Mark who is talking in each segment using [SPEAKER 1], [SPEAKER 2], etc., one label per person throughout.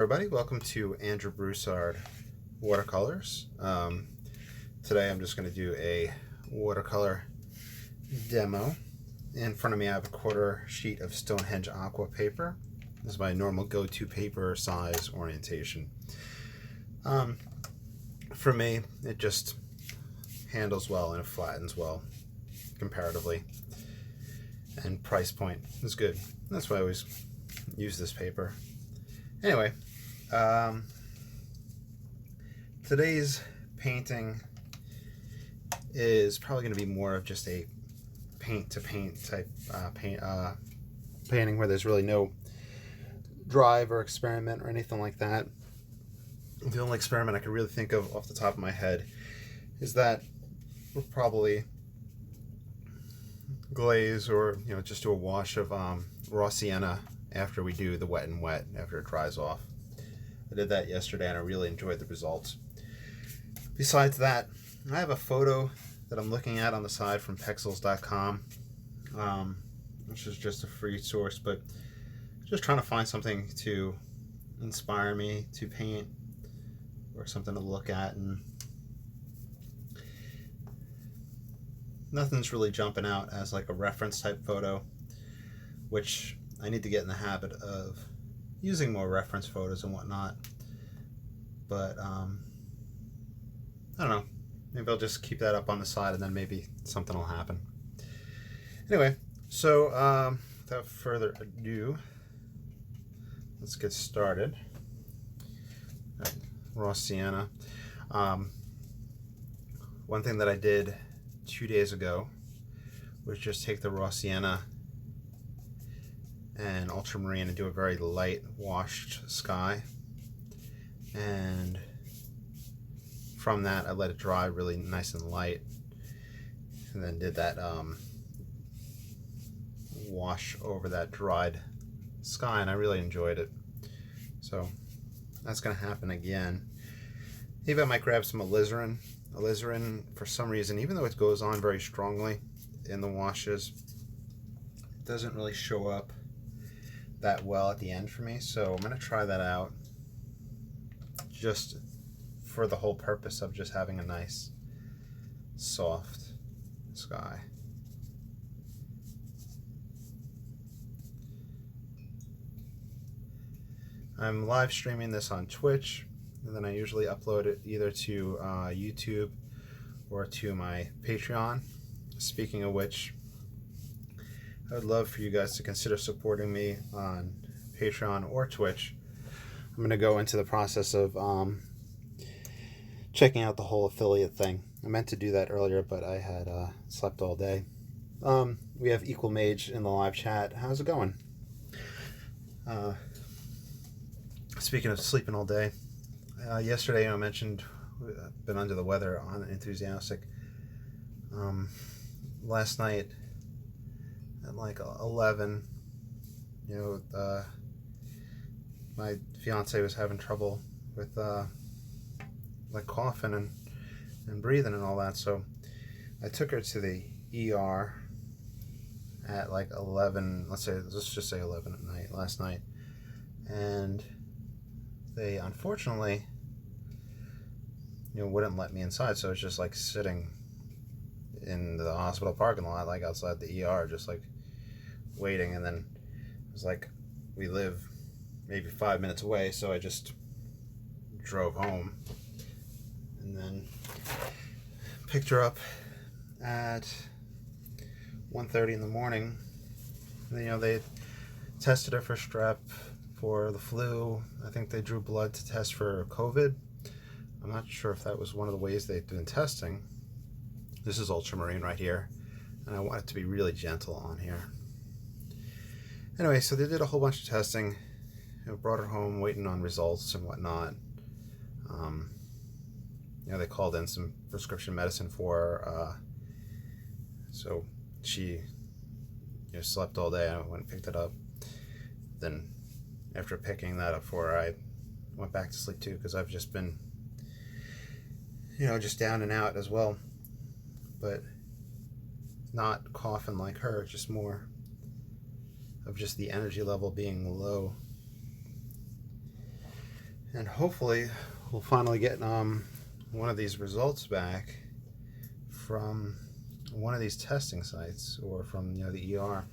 [SPEAKER 1] Everybody, welcome to Andrew Broussard Watercolors. Today I'm just going to do a watercolor demo. In front of me I have a 1/4 sheet of Stonehenge aqua paper. This is my normal go-to paper size orientation. For me, it just handles well and it flattens well comparatively. And price point is good. That's why I always use this paper. Anyway, today's painting is probably going to be more of just a paint-to-paint type painting where there's really no drive or experiment or anything like that. The only experiment I can really think of off the top of my head is that we'll probably glaze or just do a wash of raw sienna after we do the wet and wet, after it dries off. I did that yesterday and I really enjoyed the results. Besides that, I have a photo that I'm looking at on the side from pexels.com, which is just a free source, but just trying to find something to inspire me to paint or something to look at, and nothing's really jumping out as like a reference type photo, which I need to get in the habit of using more reference photos and whatnot. But I don't know, maybe I'll just keep that up on the side and then maybe something will happen. Anyway, so without further ado, let's get started. Right, raw sienna. One thing that I did 2 days ago was just take the raw sienna and ultramarine and do a very light washed sky, and from that I let it dry really nice and light, and then did that wash over that dried sky, and I really enjoyed it. So that's going to happen again. Maybe I might grab some alizarin. Alizarin, for some reason, even though it goes on very strongly in the washes, it doesn't really show up that well at the end for me, so I'm going to try that out just for the whole purpose of just having a nice soft sky. I'm live streaming this on Twitch, and then I usually upload it either to YouTube or to my Patreon. Speaking of which, I would love for you guys to consider supporting me on Patreon or Twitch. I'm going to go into the process of checking out the whole affiliate thing. I meant to do that earlier, but I had slept all day. We have Equal Mage in the live chat. How's it going? Speaking of sleeping all day, yesterday I mentioned I've been under the weather, unenthusiastic. Last night at like 11, my fiance was having trouble with like coughing and breathing and all that, so I took her to the ER at like 11, let's just say 11 at night last night, and they unfortunately wouldn't let me inside, so it's just like sitting in the hospital parking lot, like outside the ER, just like waiting. And then it was like, we live maybe 5 minutes away, so I just drove home and then picked her up at 1:30 in the morning. And, they tested her for strep, for the flu. I think they drew blood to test for COVID. I'm not sure if that was one of the ways they've been testing. This is ultramarine right here, and I want it to be really gentle on here. Anyway, so they did a whole bunch of testing. Brought her home, waiting on results and whatnot. They called in some prescription medicine for her. So she slept all day. I went and picked it up. Then after picking that up for her, I went back to sleep too, because I've just been just down and out as well, but not coughing like her, just more of just the energy level being low. And hopefully we'll finally get one of these results back from one of these testing sites, or from, you know, the ER.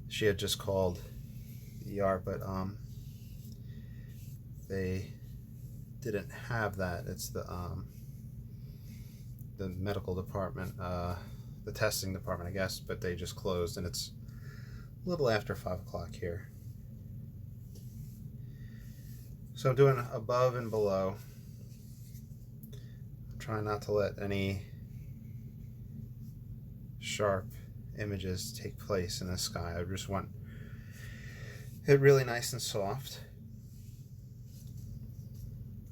[SPEAKER 1] She had just called the ER, but they didn't have that. It's the medical department, the testing department, I guess, but they just closed, and it's a little after 5 o'clock here. So I'm doing above and below. I'm trying not to let any sharp images take place in the sky. I just want it really nice and soft.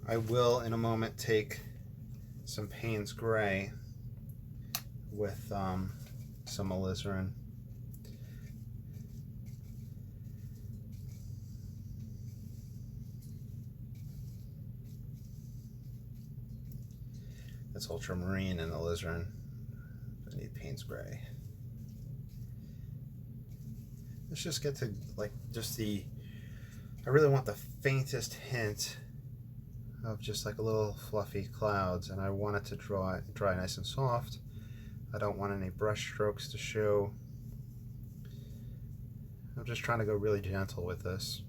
[SPEAKER 1] I will in a moment take some Payne's Gray with some alizarin. That's ultramarine and alizarin. I need Payne's Gray. Let's just get to like just the, I really want the faintest hint of just like a little fluffy clouds, and I want it to dry nice and soft. I don't want any brush strokes to show. I'm just trying to go really gentle with this.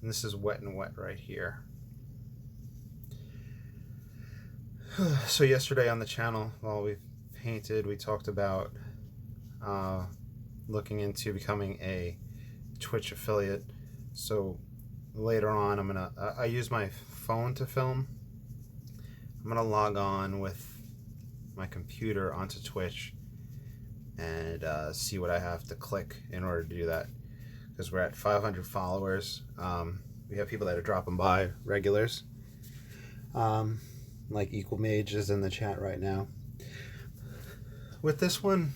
[SPEAKER 1] And this is wet and wet right here. So yesterday on the channel, while we painted, we talked about looking into becoming a Twitch affiliate. So later on, I use my phone to film. I'm gonna log on with my computer onto Twitch and see what I have to click in order to do that, because we're at 500 followers. We have people that are dropping by, regulars, like Equal Mage is in the chat right now. With this one,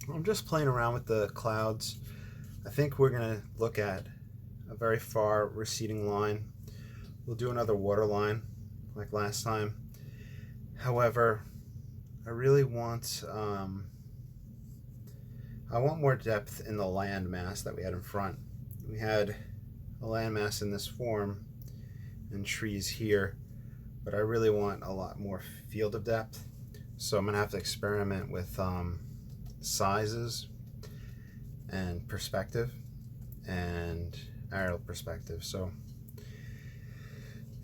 [SPEAKER 1] I'm just playing around with the clouds. I think we're gonna look at a very far receding line. We'll do another water line like last time. However, I really want I want more depth in the landmass that we had in front. We had a landmass in this form and trees here, but I really want a lot more field of depth. So I'm gonna have to experiment with sizes and perspective and aerial perspective. So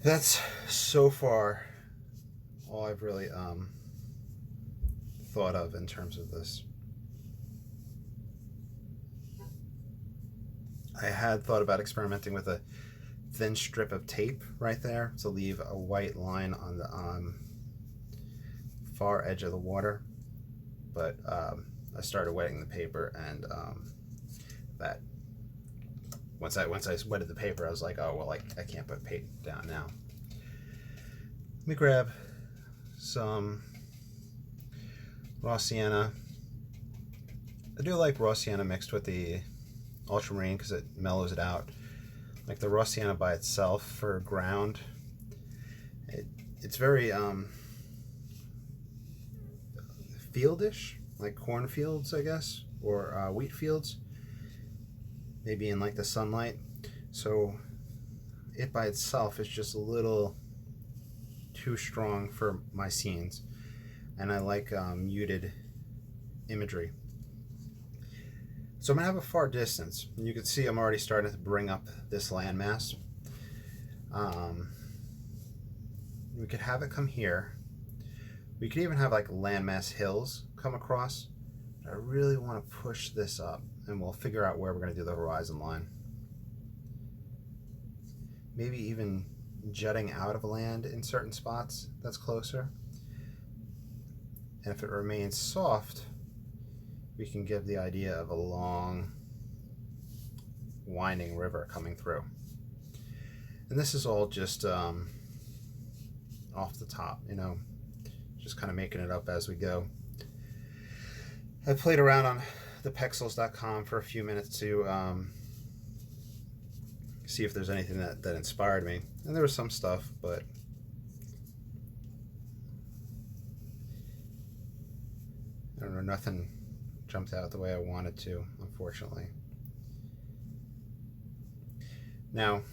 [SPEAKER 1] that's so far all I've really thought of in terms of this. I had thought about experimenting with a thin strip of tape right there to leave a white line on the far edge of the water, but I started wetting the paper, and that once I wetted the paper, I was like, oh well, I can't put paint down now. Let me grab some raw sienna. I do like raw sienna mixed with the ultramarine because it mellows it out. Like the raw sienna by itself for ground, it's very fieldish, like cornfields, I guess, or wheat fields, maybe in like the sunlight. So it by itself is just a little too strong for my scenes, and I like muted imagery. So I'm gonna have a far distance, and you can see I'm already starting to bring up this landmass. We could have it come here. We could even have like landmass hills come across. I really want to push this up, and we'll figure out where we're going to do the horizon line. Maybe even jutting out of land in certain spots that's closer. And if it remains soft, we can give the idea of a long winding river coming through. And this is all just off the top, you know, just kind of making it up as we go. I played around on thepexels.com for a few minutes to see if there's anything that inspired me. And there was some stuff, but I don't know, nothing jumped out the way I wanted to, unfortunately. Now,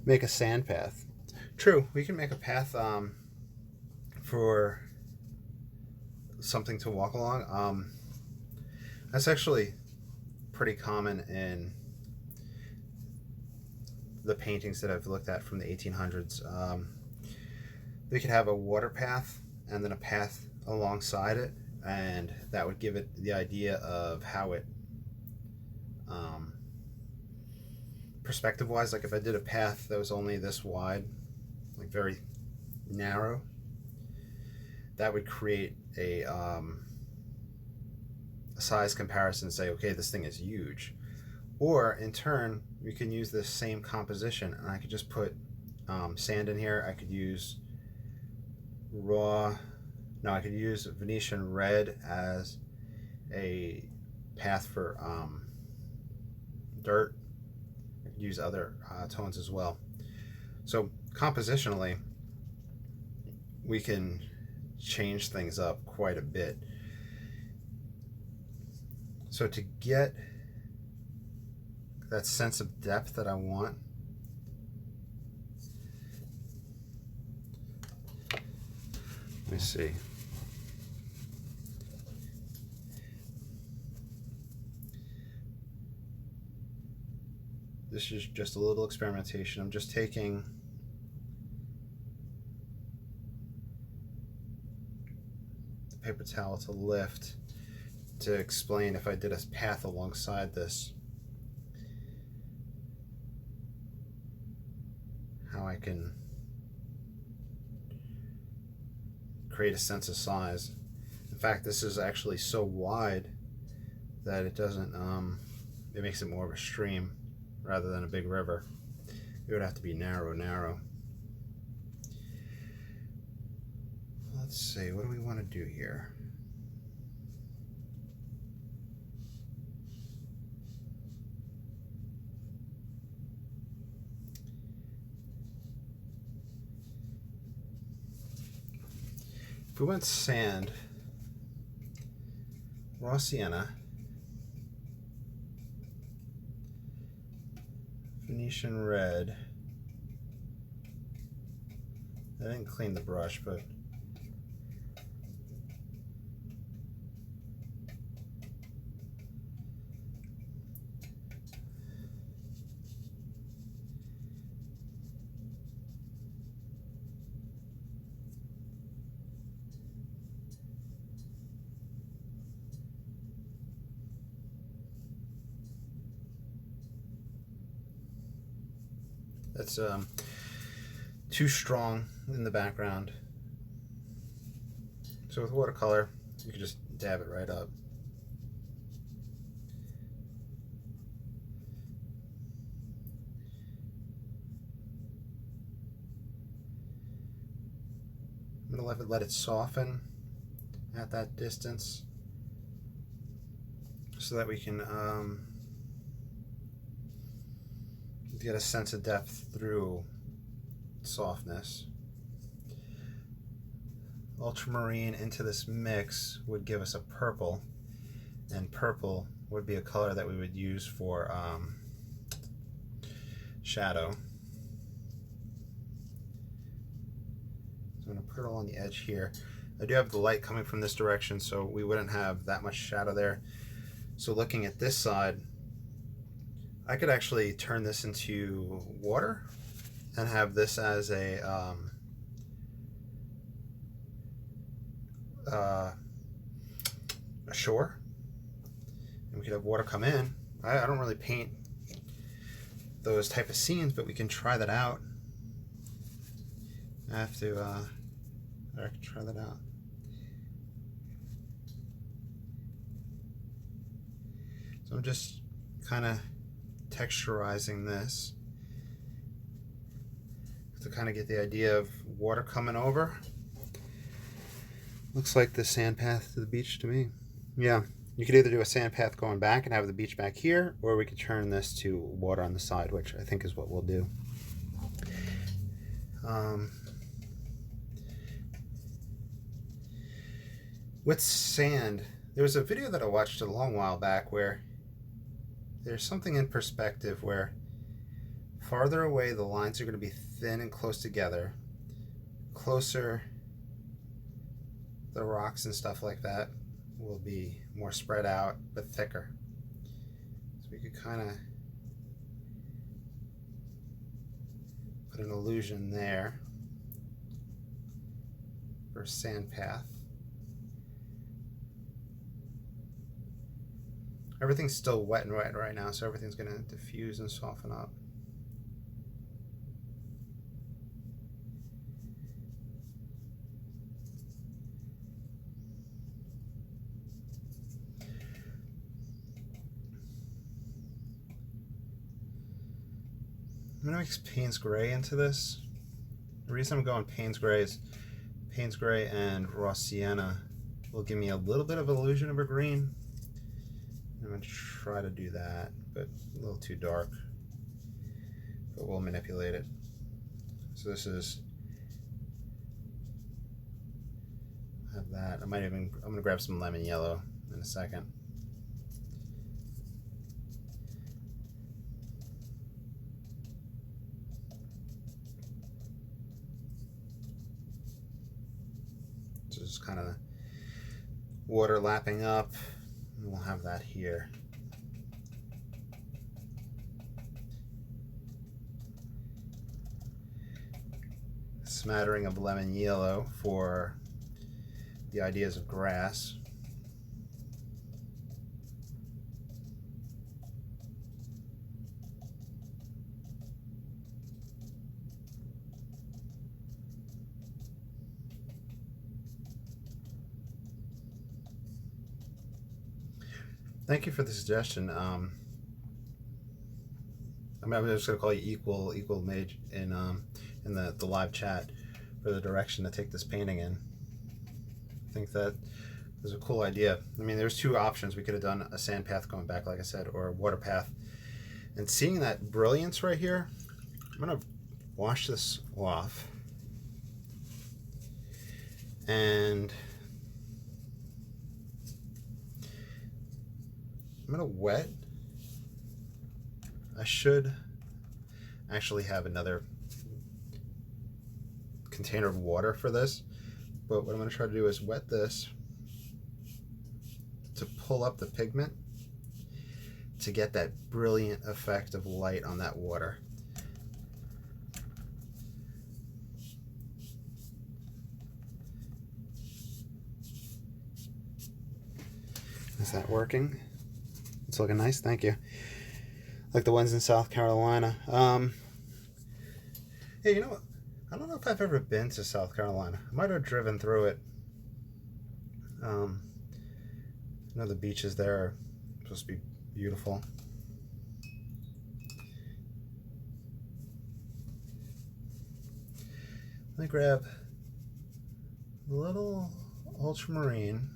[SPEAKER 1] make a sand path. True, we can make a path for something to walk along. That's actually pretty common in the paintings that I've looked at from the 1800s. We could have a water path and then a path alongside it, and that would give it the idea of how it perspective wise, like if I did a path that was only this wide, like very narrow, that would create a size comparison and say, okay, this thing is huge. Or in turn, we can use this same composition, and I could just put sand in here. I could use I could use Venetian red as a path for dirt. I could use other tones as well. So compositionally, we can change things up quite a bit. So to get that sense of depth that I want, let me see. This is just a little experimentation. I'm just taking the paper towel to lift to explain if I did a path alongside this, how I can create a sense of size. In fact, this is actually so wide that it doesn't, it makes it more of a stream rather than a big river. It would have to be narrow. Let's see, what do we want to do here? If we went sand, raw sienna, Venetian red. I didn't clean the brush, but that's too strong in the background. So with watercolor, you can just dab it right up. I'm going to let it soften at that distance so that we can get a sense of depth through softness. Ultramarine into this mix would give us a purple, and purple would be a color that we would use for shadow. So I'm going to put it along the edge here. I do have the light coming from this direction, so we wouldn't have that much shadow there. So looking at this side, I could actually turn this into water and have this as a shore, and we could have water come in. I don't really paint those type of scenes, but we can try that out. I can try that out. So I'm just kind of texturizing this to kind of get the idea of water coming over. Looks like the sand path to the beach to me. Yeah, you could either do a sand path going back and have the beach back here, or we could turn this to water on the side, which I think is what we'll do. With sand, there was a video that I watched a long while back where there's something in perspective where farther away, the lines are going to be thin and close together. Closer, the rocks and stuff like that will be more spread out but thicker. So we could kind of put an illusion there for sand path. Everything's still wet and wet right now, so everything's going to diffuse and soften up. I'm going to mix Payne's Gray into this. The reason I'm going Payne's Gray is Payne's Gray and Raw Sienna will give me a little bit of illusion of a green. I'm going to try to do that, but a little too dark. But we'll manipulate it. So this is, I have that. I'm going to grab some lemon yellow in a second. So just kind of water lapping up. We'll have that here. Smattering of lemon yellow for the ideas of grass. Thank you for the suggestion. I mean, I'm just gonna call you equal mage in the live chat for the direction to take this painting in. I think that was a cool idea. I mean, there's two options. We could have done a sand path going back, like I said, or a water path. And seeing that brilliance right here, I'm gonna wash this off and I'm going to wet. I should actually have another container of water for this, but what I'm going to try to do is wet this to pull up the pigment to get that brilliant effect of light on that water. Is that working? It's looking nice, thank you. Like the ones in South Carolina. Hey, you know what? I don't know if I've ever been to South Carolina. I might have driven through it. I know the beaches there are supposed to be beautiful. Let me grab a little ultramarine.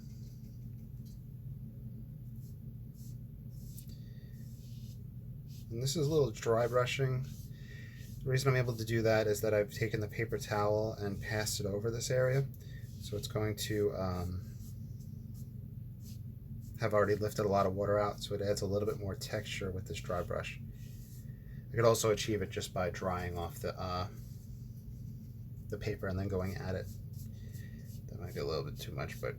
[SPEAKER 1] And this is a little dry brushing. The reason I'm able to do that is that I've taken the paper towel and passed it over this area. So it's going to have already lifted a lot of water out, so it adds a little bit more texture with this dry brush. I could also achieve it just by drying off the paper and then going at it. That might be a little bit too much, but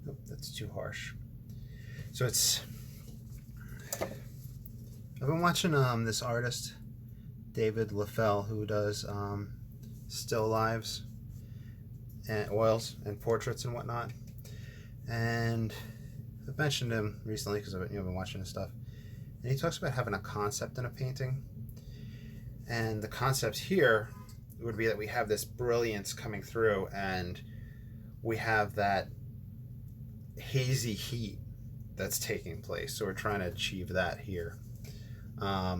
[SPEAKER 1] nope, that's too harsh. So I've been watching this artist David LaFell, who does still lives and oils and portraits and whatnot, and I've mentioned him recently because I've been watching his stuff, and he talks about having a concept in a painting, and the concept here would be that we have this brilliance coming through and we have that hazy heat that's taking place, so we're trying to achieve that here. I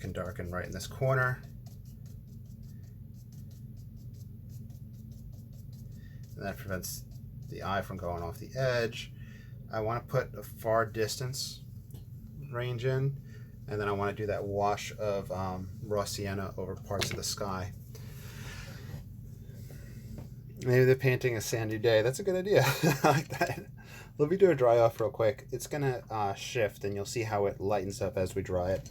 [SPEAKER 1] can darken right in this corner. And that prevents the eye from going off the edge. I want to put a far distance range in, and then I want to do that wash of raw sienna over parts of the sky. Maybe they're painting a sandy day. That's a good idea. I like that. Let me do a dry off real quick. It's gonna shift, and you'll see how it lightens up as we dry it.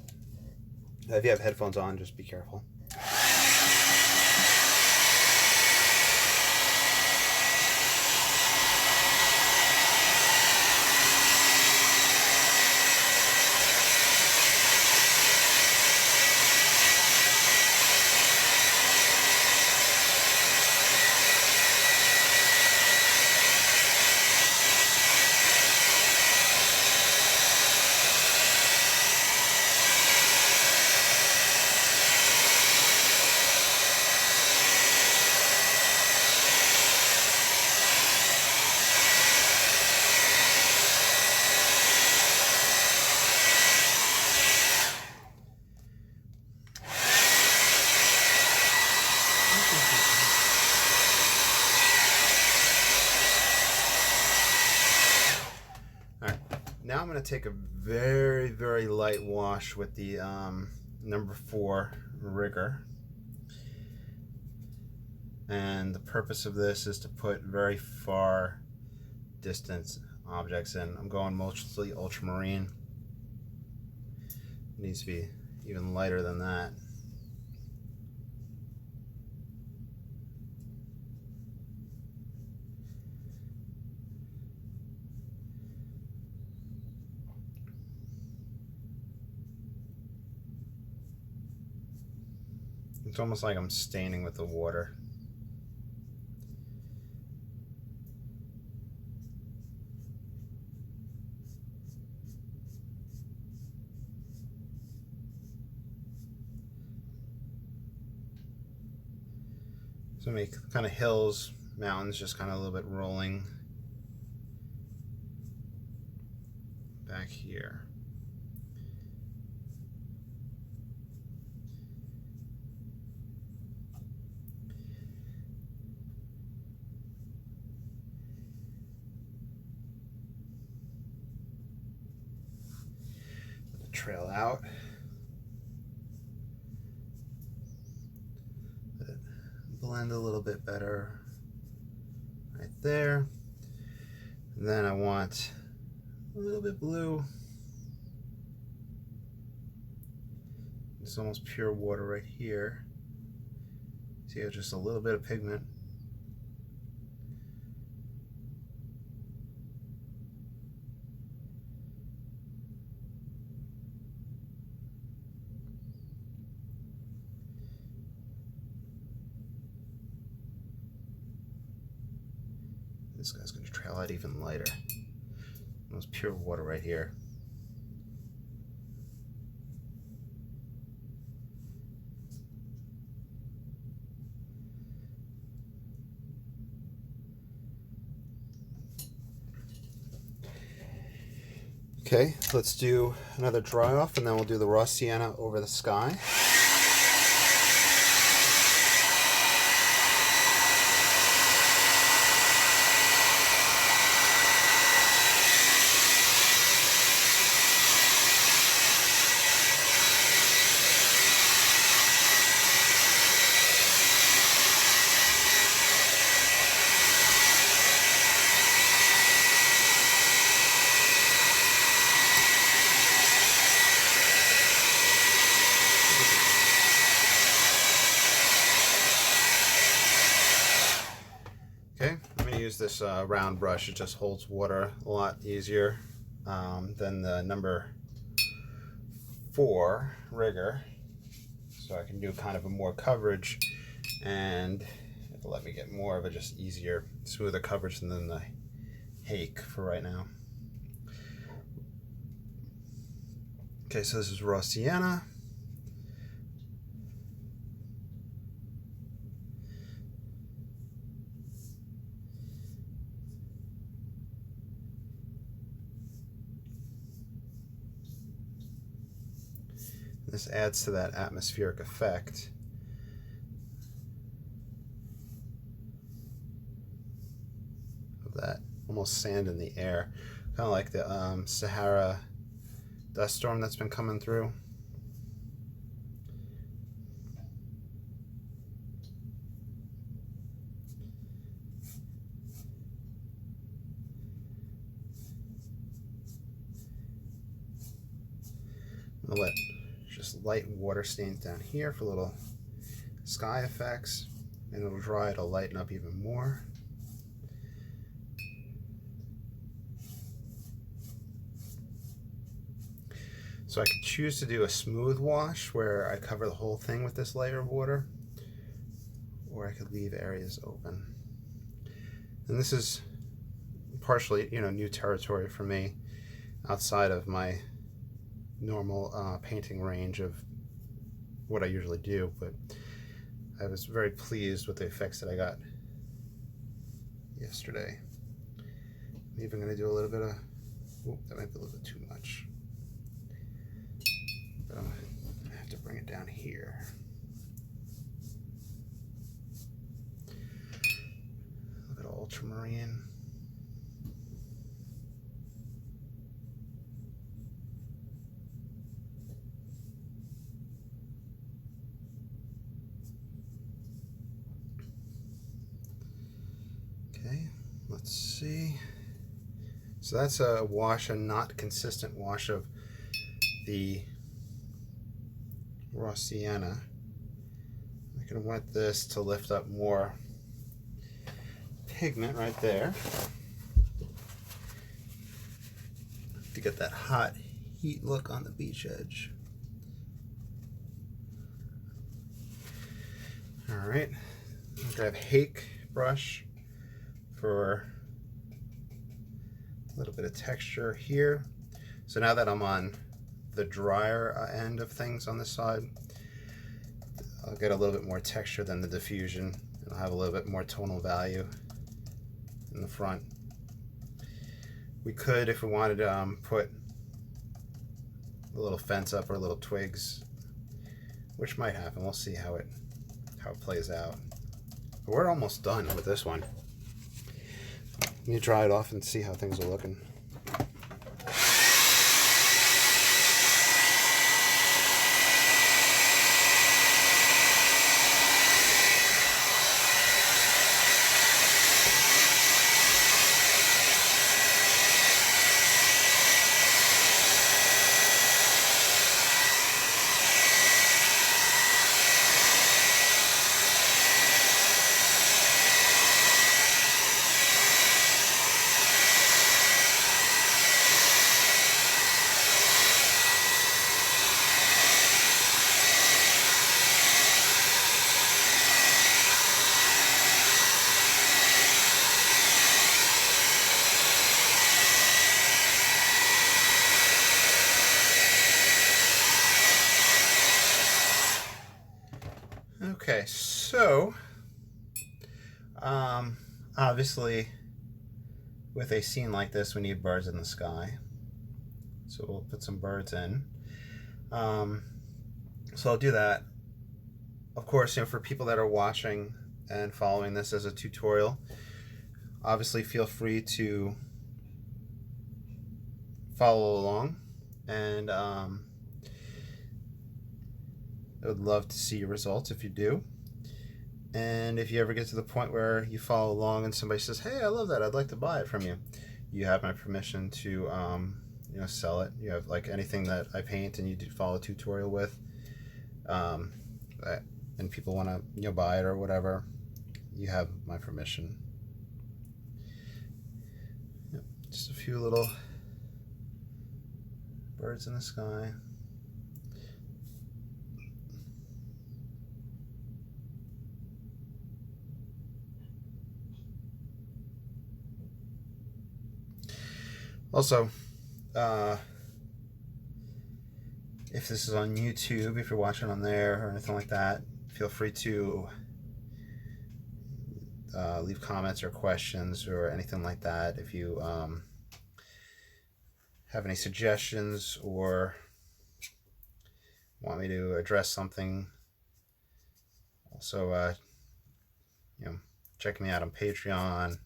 [SPEAKER 1] If you have headphones on, just be careful. Now I'm going to take a very, very light wash with the number 4 rigger. And the purpose of this is to put very far distance objects in. I'm going mostly ultramarine. It needs to be even lighter than that. It's almost like I'm staining with the water. So make kind of hills, mountains, just kind of a little bit rolling back here. Trail out. Let it blend a little bit better right there. And then I want a little bit blue. It's almost pure water right here. See, it's just a little bit of pigment. This guy's going to trail out even lighter. Almost pure water right here. Okay, let's do another dry off, and then we'll do the raw sienna over the sky. Okay, I'm going to use this round brush. It just holds water a lot easier than the number 4 rigger. So I can do kind of a more coverage, and it'll let me get more of a just easier, smoother coverage than the hake for right now. Okay, so this is raw sienna. This adds to that atmospheric effect. Of that almost sand in the air. Kind of like the Sahara dust storm that's been coming through. I'm gonna let just light water stains down here for little sky effects, and it'll dry, it'll lighten up even more. So I could choose to do a smooth wash where I cover the whole thing with this layer of water, or I could leave areas open. And this is partially, new territory for me outside of my normal painting range of what I usually do, but I was very pleased with the effects that I got yesterday. I'm even going to do a little bit of, that might be a little bit too much. But I'm going to have to bring it down here. Look at ultramarine. Okay, let's see. So that's a wash, a not consistent wash of the raw sienna. I can want this to lift up more pigment right there to get that hot heat look on the beach edge. All right, I'm gonna grab hake brush for a little bit of texture here. So now that I'm on the drier end of things on this side, I'll get a little bit more texture than the diffusion. I'll have a little bit more tonal value in the front. We could, if we wanted to, put a little fence up or little twigs, which might happen. We'll see how it plays out. But we're almost done with this one. Let me dry it off and see how things are looking. Okay, so obviously with a scene like this we need birds in the sky, so we'll put some birds in. So I'll do that. Of course, for people that are watching and following this as a tutorial, obviously feel free to follow along, and I would love to see your results if you do. And if you ever get to the point where you follow along and somebody says, hey, I love that, I'd like to buy it from you, you have my permission to sell it. You have, like, anything that I paint and you do follow a tutorial with, and people want to buy it or whatever, you have my permission. Yep, just a few little birds in the sky. Also, if this is on YouTube, if you're watching on there or anything like that, feel free to leave comments or questions or anything like that. If you have any suggestions or want me to address something. Also, check me out on Patreon,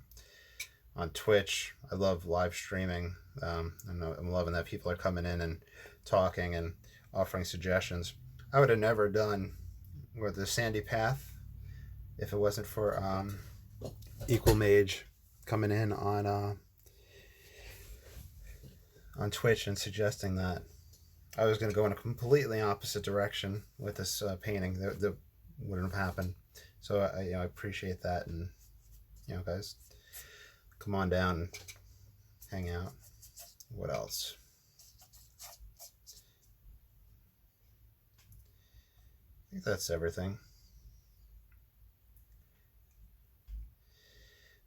[SPEAKER 1] on Twitch. I love live streaming. I know I'm loving that people are coming in and talking and offering suggestions. I would have never done with the Sandy Path if it wasn't for Equal Mage coming in on Twitch and suggesting that. I was going to go in a completely opposite direction with this painting. That wouldn't have happened. So I appreciate that, and guys, come on down and hang out. What else? I think that's everything.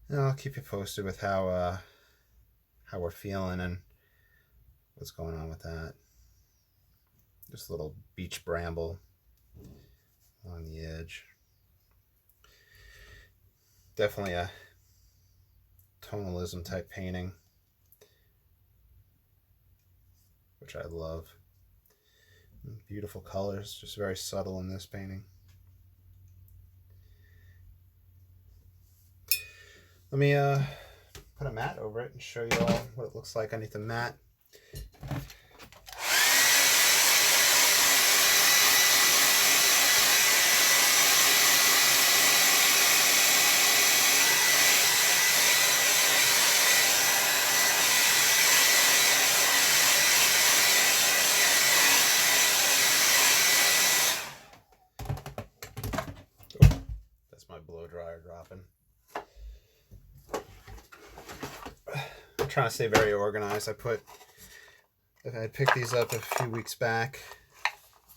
[SPEAKER 1] And I'll keep you posted with how we're feeling and what's going on with that. Just a little beach bramble along the edge. Definitely a tonalism type painting, which I love. Beautiful colors, just very subtle in this painting. Let me put a mat over it and show you all what it looks like underneath the mat. My blow dryer dropping. I'm trying to stay very organized. I had picked these up a few weeks back,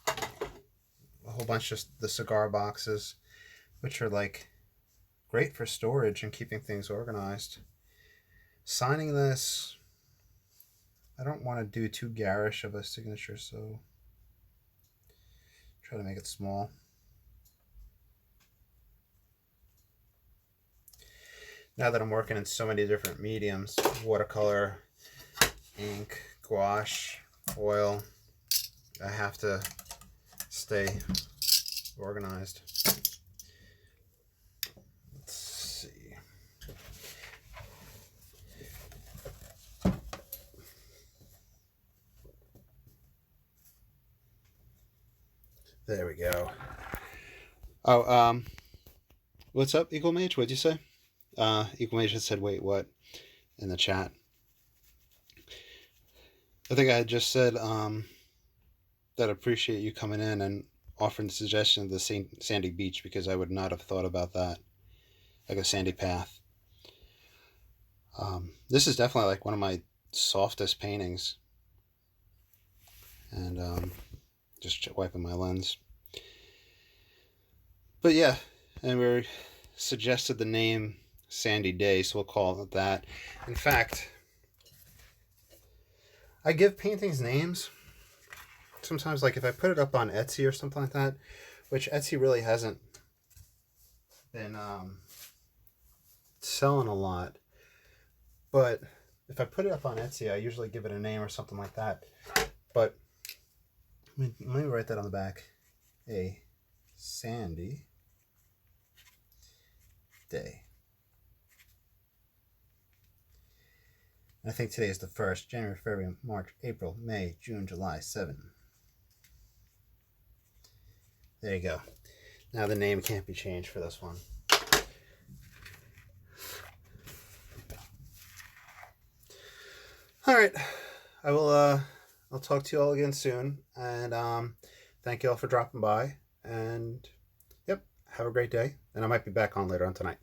[SPEAKER 1] a whole bunch of the cigar boxes, which are like great for storage and keeping things organized. Signing this, I don't want to do too garish of a signature, so try to make it small. Now that I'm working in so many different mediums, watercolor, ink, gouache, oil, I have to stay organized. Let's see. There we go. Oh, what's up, Eagle Mage? What'd you say? Equal Mage had said, wait, what? In the chat. I think I had just said that I appreciate you coming in and offering the suggestion of the sandy beach, because I would not have thought about that. Like a sandy path. This is definitely like one of my softest paintings. And just wiping my lens. But yeah, and we suggested the name Sandy Day, so we'll call it that. In fact, I give paintings names sometimes, like if I put it up on Etsy or something like that, which Etsy really hasn't been selling a lot, but if I put it up on Etsy, I usually give it a name or something like that. But let me write that on the back. A Sandy Day. I think today is the 1st, January, February, March, April, May, June, July, 7. There you go. Now the name can't be changed for this one. All right. I'll talk to you all again soon. And thank you all for dropping by. And yep, have a great day. And I might be back on later on tonight.